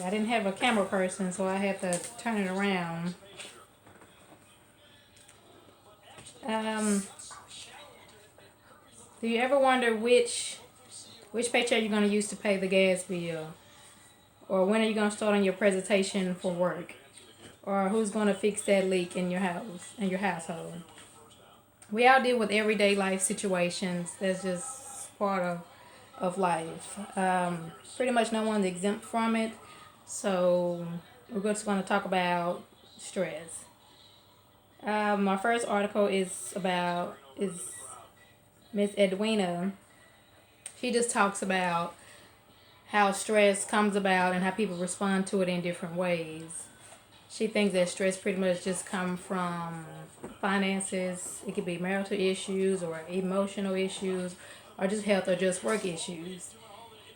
I didn't have a camera person, so I had to turn it around. Um, do you ever wonder which paycheck you're going to use to pay the gas bill? Or when are you going to start on your presentation for work? Or who's going to fix that leak in your house, in your household? We all deal with everyday life situations. That's just part of life. Pretty much no one's exempt from it. So we're just going to talk about stress. My first article is Miss Edwina. She just talks about how stress comes about and how people respond to it in different ways. She thinks that stress pretty much just comes from finances. It could be marital issues or emotional issues or just health or just work issues.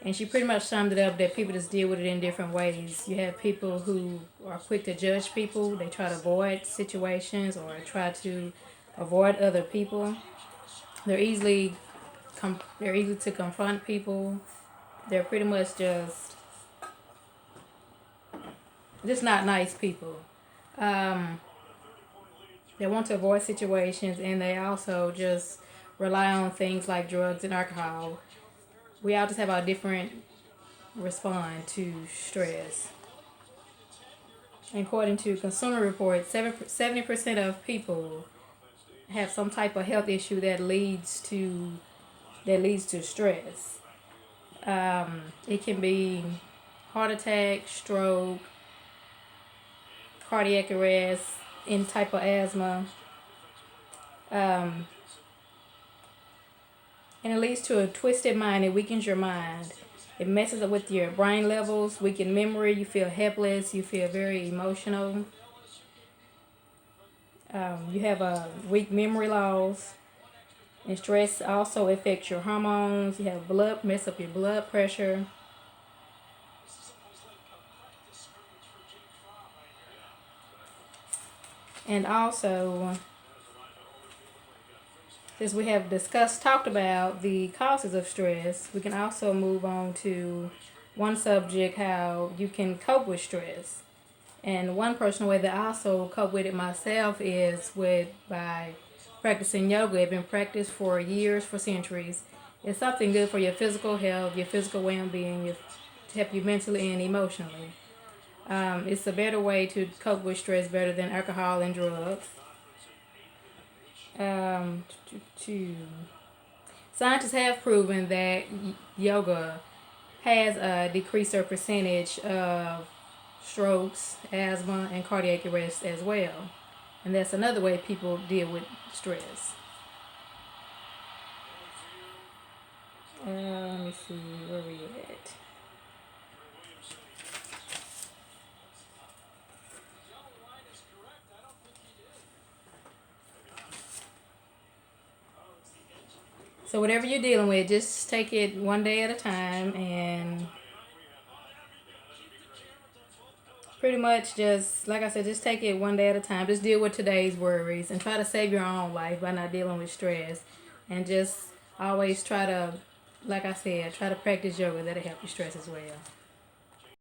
And she pretty much summed it up that people just deal with it in different ways. You have people who are quick to judge people. They try to avoid situations or try to avoid other people. They're easily they're easy to confront people. They're pretty much just not nice people. Um, they want to avoid situations, and they also just rely on things like drugs and alcohol. We all just have our different respond to stress. According to Consumer Reports, 70% of people have some type of health issue that leads to stress. It can be heart attack, stroke, cardiac arrest, any type of asthma, um, and it leads to a twisted mind. It weakens your mind. It messes up with your brain levels, weaken memory. You feel helpless. You feel very emotional. You have a weak memory loss. And stress also affects your hormones. You have mess up your blood pressure. And also, since we have talked about the causes of stress, we can also move on to one subject, how you can cope with stress. And one personal way that I also cope with it myself is by practicing yoga. It's been practiced for years, for centuries. It's something good for your physical health, your physical well-being, to help you mentally and emotionally. It's a better way to cope with stress, better than alcohol and drugs. Um, Scientists have proven that yoga has a decreaser percentage of strokes, asthma, and cardiac arrest as well. And that's another way people deal with stress. Let me see where we at. So whatever you're dealing with, just take it one day at a time, and pretty much just, like I said, just take it one day at a time. Just deal with today's worries and try to save your own life by not dealing with stress. And just always try to, like I said, try to practice yoga. That'll help you stress as well.